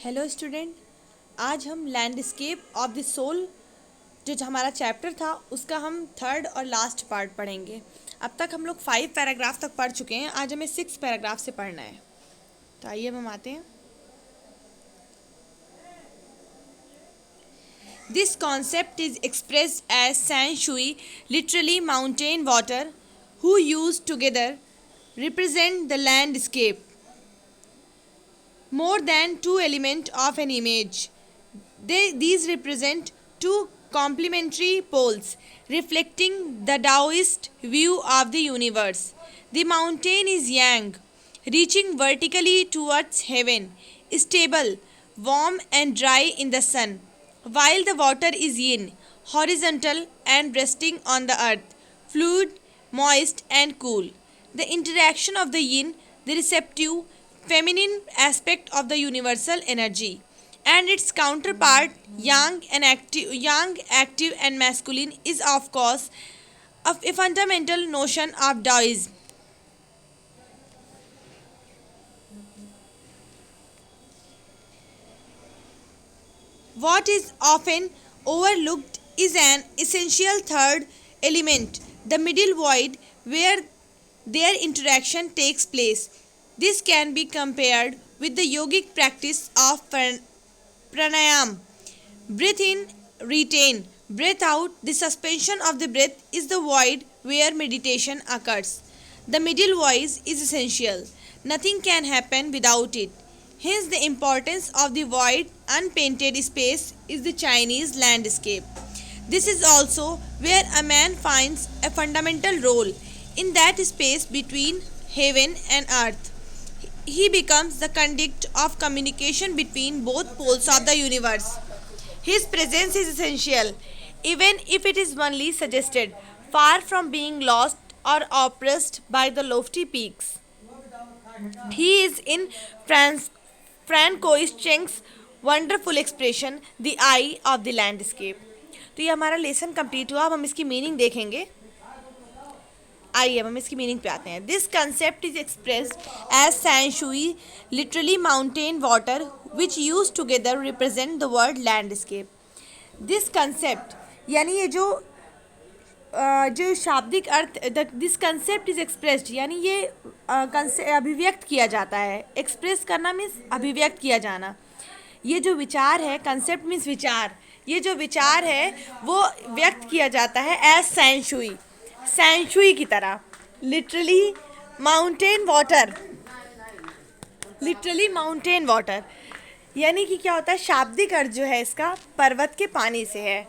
Hello student, आज हम landscape of the soul जो हमारा चैप्टर था उसका हम थर्ड और लास्ट पार्ट पढ़ेंगे। अब तक हम लोग 5 पैराग्राफ तक पढ़ चुके हैं। आज हमें 6 पैराग्राफ से पढ़ना है। तो आइए हम आते हैं। This concept is expressed as shan shui, literally mountain water, who use together represent the landscape more than two elements of an image. These represent two complementary poles reflecting the Taoist view of the universe. The mountain is yang, reaching vertically towards heaven, stable, warm and dry in the sun, while the water is yin, horizontal and resting on the earth, fluid, moist and cool. The interaction of the yin, the receptive, feminine aspect of the universal energy, and its counterpart yang active and masculine, is of course a fundamental notion of Taoism. What is often overlooked is an essential third element, the middle void, where their interaction takes place. This can be compared with the yogic practice of pranayam. Breathe in, retain. Breath out. The suspension of the breath is the void where meditation occurs. The middle voice is essential. Nothing can happen without it. Hence, the importance of the void, unpainted space is the Chinese landscape. This is also where a man finds a fundamental role in that space between heaven and earth. He becomes the conduit of communication between both poles of the universe. His presence is essential, even if it is only suggested, far from being lost or oppressed by the lofty peaks. He is in Francois Cheng's wonderful expression, the eye of the landscape. तो ये हमारा lesson complete हुआ। अब हम इसकी meaning देखेंगे। आइए हम इसकी मीनिंग पे आते हैं। This concept is expressed as shan shui, literally mountain water, which use together represent the word landscape. This concept यानी ये जो शाब्दिक अर्थ, दिस कंसेप्ट इज एक्सप्रेस्ड यानी ये अभिव्यक्त किया जाता है। एक्सप्रेस करना मीन्स अभिव्यक्त किया जाना। ये जो विचार है, कंसेप्ट मीन्स विचार, ये जो विचार है वो व्यक्त किया जाता है एज सैन शुई, सैंशुई की तरह। Literally mountain water, literally mountain water यानी कि क्या होता है, शाब्दिक अर्थ जो है इसका पर्वत के पानी से है।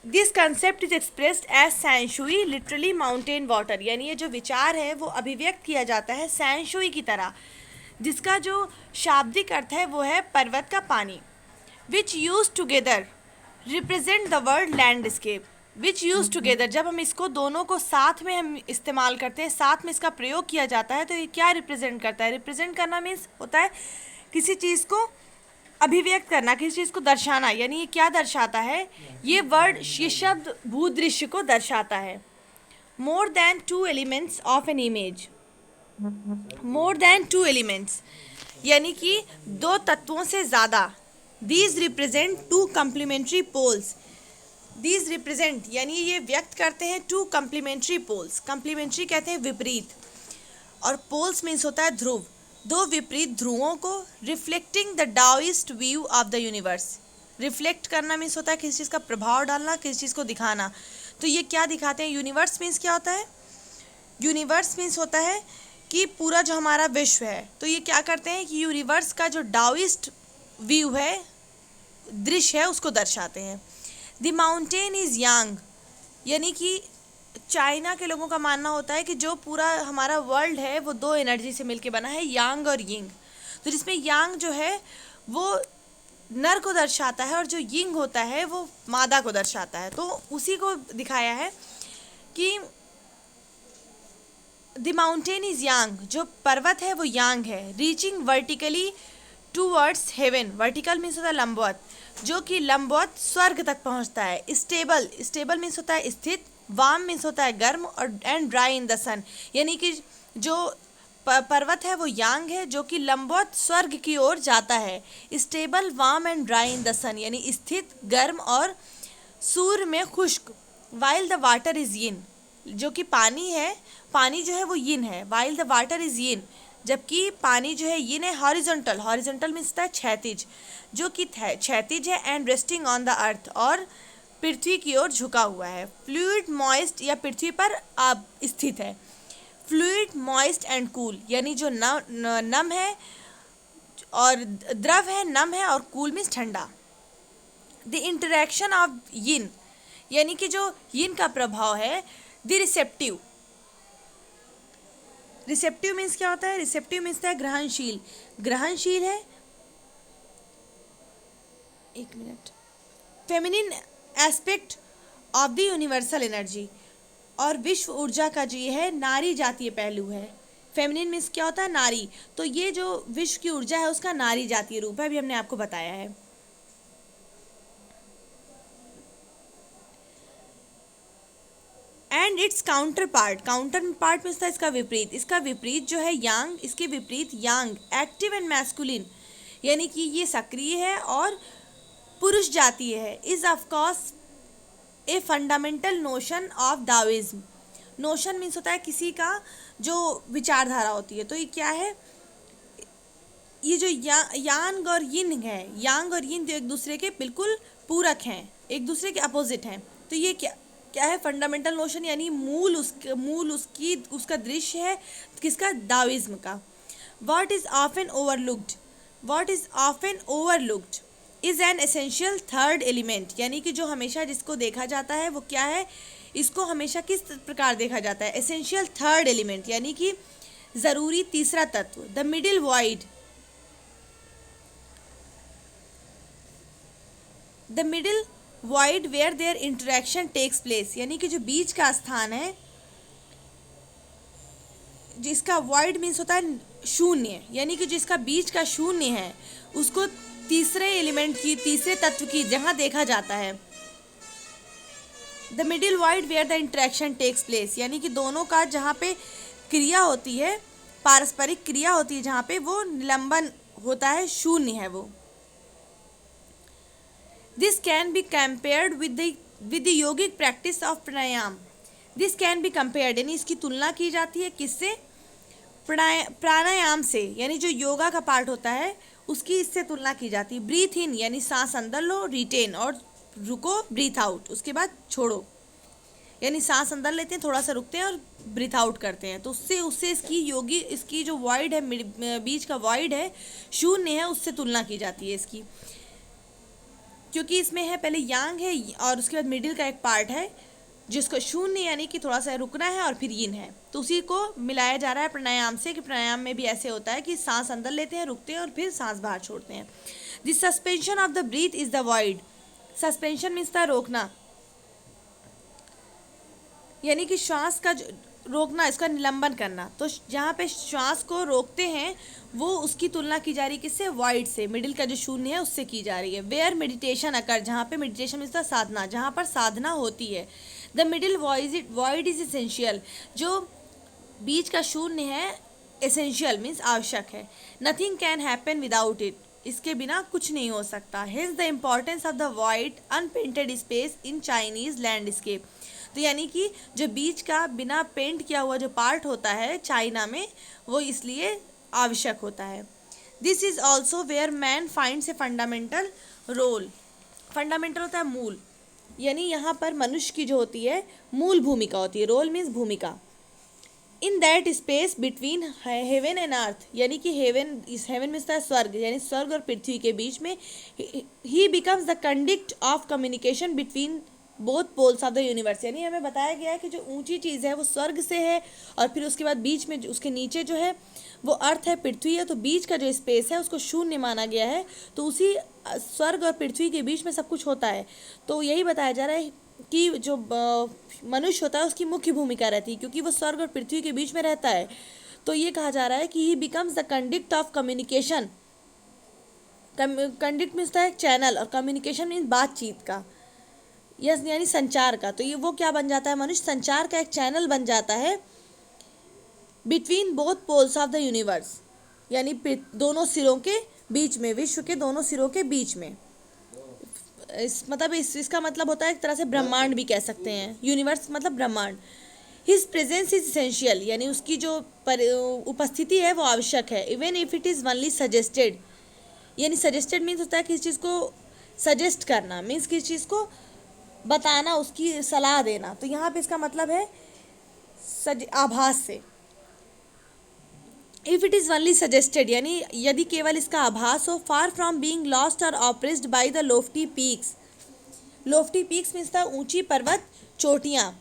This concept is expressed as shanshui, literally mountain water यानी ये जो विचार है वो अभिव्यक्त किया जाता है सैंशुई की तरह, जिसका जो शाब्दिक अर्थ है वो है पर्वत का पानी। विच use together represent the word landscape. Which use together, जब हम इसको दोनों को साथ में हम इस्तेमाल करते हैं, साथ में इसका प्रयोग किया जाता है, तो ये क्या रिप्रेजेंट करता है। रिप्रेजेंट करना मीन्स होता है किसी चीज़ को अभिव्यक्त करना, किसी चीज़ को दर्शाना। यानी ये क्या दर्शाता है, ये वर्ड, ये शब्द भूदृश्य को दर्शाता है। More than two elements of an image, more than two elements यानी कि दो तत्वों से ज़्यादा। These represent two complementary poles, these represent यानी ये व्यक्त करते हैं टू कम्प्लीमेंट्री पोल्स। कम्प्लीमेंट्री कहते हैं विपरीत, और पोल्स मीन्स होता है ध्रुव, दो विपरीत ध्रुवों को। Reflecting the Daoist view of the universe, reflect करना मीन्स होता है किसी चीज़ का प्रभाव डालना, किसी चीज़ को दिखाना। तो ये क्या दिखाते हैं, यूनिवर्स मीन्स क्या होता है, यूनिवर्स मीन्स होता है कि पूरा जो हमारा विश्व है। तो ये क्या करते हैं कि यूनिवर्स का जो डाओइस्ट व्यू है, दृश्य है, उसको दर्शाते हैं। द माउंटेन इज़ यांग यानी कि चाइना के लोगों का मानना होता है कि जो पूरा हमारा वर्ल्ड है वो दो एनर्जी से मिलके बना है, यांग और यिंग। तो जिसमें यांग जो है वो नर को दर्शाता है और जो यिंग होता है वो मादा को दर्शाता है। तो उसी को दिखाया है कि द माउंटेन इज़ यांग, जो पर्वत है वो यांग है। Reaching vertically towards heaven, vertical means होता है लंबवत, जो कि लंबवत स्वर्ग तक पहुंचता है। स्टेबल, स्टेबल मीन्स होता है स्थित, वार्म मीन्स होता है गर्म, और and dry in the sun यानी कि जो पर्वत है वो यांग है, जो कि लंबवत स्वर्ग की ओर जाता है। Stable warm and dry in the sun, यानी स्थित, गर्म और सूर्य में खुश्क। While the water is yin, जो कि पानी है, पानी जो है वो यिन है। वाइल द वाटर इज यिन, जबकि पानी जो है यिन है। हॉरिजॉन्टल, हॉरिजॉन्टल मीन्स होता है क्षैतिज, जो कि क्षैतिज है। And resting on the earth, और पृथ्वी की ओर झुका हुआ है। फ्लूइड मॉइस्ट, या पृथ्वी पर स्थित है। फ्लूइड मॉइस्ट एंड कूल, यानी जो नम है और द्रव है, नम है, और कूल मीन्स ठंडा। द इंटरेक्शन ऑफ यिन, यानी कि जो यिन का प्रभाव है। द रिसेप्टिव, रिसेप्टिव मीन्स क्या होता है? रिसेप्टिव मीन्स है ग्रहणशील, ग्रहणशील है। एक minute. Feminine aspect of the universal energy, और विश्व ऊर्जा का जो ये है नारी जातीय पहलू है। फेमिनिन मीन्स क्या होता है? नारी। तो ये जो विश्व की ऊर्जा है उसका नारी जातीय रूप है, अभी हमने आपको बताया है। And it's counter part, counter part means था इसका विपरीत। इसका विपरीत जो है यांग, इसके विपरीत यांग, एक्टिव एंड मैस्कुलिन, यानी कि ये सक्रिय है और पुरुष जातीय है। Is of course a fundamental notion of Daoism. Notion means होता है किसी का जो विचारधारा होती है। तो ये क्या है? ये जो यांग और यिन है, यांग और यिन जो एक दूसरे के बिल्कुल पूरक हैं, एक दूसरे के अपोजिट हैं। तो ये क्या क्या है? फंडामेंटल नोशन, यानी मूल उसका दृश्य है किसका? दाओइज्म का। What is often overlooked, what is often overlooked is an essential third element, यानी कि जो हमेशा जिसको देखा जाता है वो क्या है? इसको हमेशा किस प्रकार देखा जाता है? एसेंशियल थर्ड एलिमेंट, यानी कि जरूरी तीसरा तत्व। The middle void, the middle void where there interaction takes place, यानी कि जो बीच का स्थान है, जिसका वॉइड मीन्स होता है शून्य, यानी कि जिसका बीच का शून्य है उसको तीसरे एलिमेंट की, तीसरे तत्व की जहाँ देखा जाता है। The middle void where the interaction takes place, यानी कि दोनों का जहाँ पे क्रिया होती है, पारस्परिक क्रिया होती है, जहाँ पे वो निलंबन होता है, शून्य है वो। This can be compared with the yogic practice of pranayama. This can be compared, यानी इसकी तुलना की जाती है किससे? प्राणायाम से, यानी जो योगा का पार्ट होता है उसकी इससे तुलना की जाती है। ब्रीथ इन, यानी सांस अंदर लो, रिटेन और रुको, ब्रीथ आउट, उसके बाद छोड़ो, यानी सांस अंदर लेते हैं, थोड़ा सा रुकते हैं और ब्रीथ आउट करते हैं। तो उससे इसकी जो वॉइड है, बीच का वॉइड है, शून्य है, उससे तुलना की जाती है इसकी, क्योंकि इसमें है पहले यांग है और उसके बाद मिडिल का एक पार्ट है जिसको शून्य, यानी कि थोड़ा सा रुकना है, और फिर यिन है। तो उसी को मिलाया जा रहा है प्राणायाम से, कि प्राणायाम में भी ऐसे होता है कि सांस अंदर लेते हैं, रुकते हैं और फिर सांस बाहर छोड़ते हैं। The suspension of the breath is the void. Suspension means था रोकना, यानी कि श्वास का रोकना, इसका निलंबन करना। तो जहाँ पे श्वास को रोकते हैं वो उसकी तुलना की जा रही है किससे? वॉइड से। मिडिल का जो शून्य है उससे की जा रही है। वेयर मेडिटेशन अकर, जहाँ पे मेडिटेशन मीन्स था साधना, जहाँ पर साधना होती है। The middle void is essential, जो बीच का शून्य है, एसेंशियल मीन्स आवश्यक है। Nothing can happen without it, इसके बिना कुछ नहीं हो सकता। Hence the importance of the void unpainted space in Chinese landscape. तो यानी कि जो बीच का बिना पेंट किया हुआ जो पार्ट होता है चाइना में, वो इसलिए आवश्यक होता है। This is also where man finds a fundamental role. Fundamental होता है मूल, यानी यहाँ पर मनुष्य की जो होती है मूल भूमिका होती है। रोल मीन्स भूमिका। In that space between heaven and earth, यानी कि हेवन मीन्स है स्वर्ग, यानी स्वर्ग और पृथ्वी के बीच में, he becomes the conduct of communication between both poles of the universe. यानी हमें बताया गया है कि जो ऊंची चीज़ है वो स्वर्ग से है, और फिर उसके बाद बीच में उसके नीचे जो है वो अर्थ है, पृथ्वी है। तो बीच का जो स्पेस है उसको शून्य माना गया है। तो उसी स्वर्ग और पृथ्वी के बीच में सब कुछ होता है। तो यही बताया जा रहा है कि जो मनुष्य होता है उसकी मुख्य भूमिका रहती है, क्योंकि वो स्वर्ग और पृथ्वी के बीच में रहता है। तो ये कहा जा रहा है कि ही becomes the conduct of communication. Conduct means है चैनल, और कम्युनिकेशन मीन्स बातचीत का, यस, यानी संचार का। तो ये वो क्या बन जाता है? मनुष्य संचार का एक चैनल बन जाता है between both poles of the universe, यानी दोनों सिरों के बीच में, विश्व के दोनों सिरों के बीच में। इसका मतलब होता है एक तरह से ब्रह्मांड भी कह सकते हैं, यूनिवर्स मतलब ब्रह्मांड। हिज प्रेजेंस इज इसेंशियल, यानी उसकी जो उपस्थिति है वो आवश्यक है। Even if it is only suggested, यानी सजेस्टेड मीन्स होता है किसी चीज़ को सजेस्ट करना, मीन्स किसी चीज़ को बताना, उसकी सलाह देना। तो यहाँ पे इसका मतलब है आभास से। If it is only suggested, यानी यदि केवल इसका आभास हो। फार फ्रॉम बीइंग लॉस्ट और oppressed by the Loftie peaks, Loftie peaks means था ऊंची पर्वत चोटियाँ।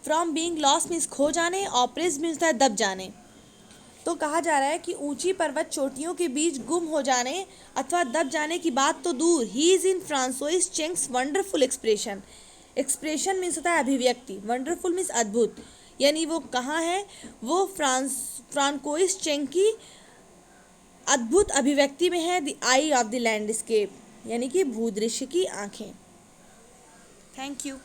फ्रॉम बीइंग लॉस्ट मीन्स खो जाने, ऑप्रेस्ड मीन्स था दब जाने। तो कहा जा रहा है कि ऊंची पर्वत चोटियों के बीच गुम हो जाने अथवा दब जाने की बात तो दूर, he is in François Cheng's wonderful expression. Expression means होता है अभिव्यक्ति, वंडरफुल मीन्स अद्भुत, यानी वो कहाँ है, वो फ्रांकोइस चेंग की अद्भुत अभिव्यक्ति में है। The I of the landscape, यानी कि भूदृश्य की आंखें। Thank you.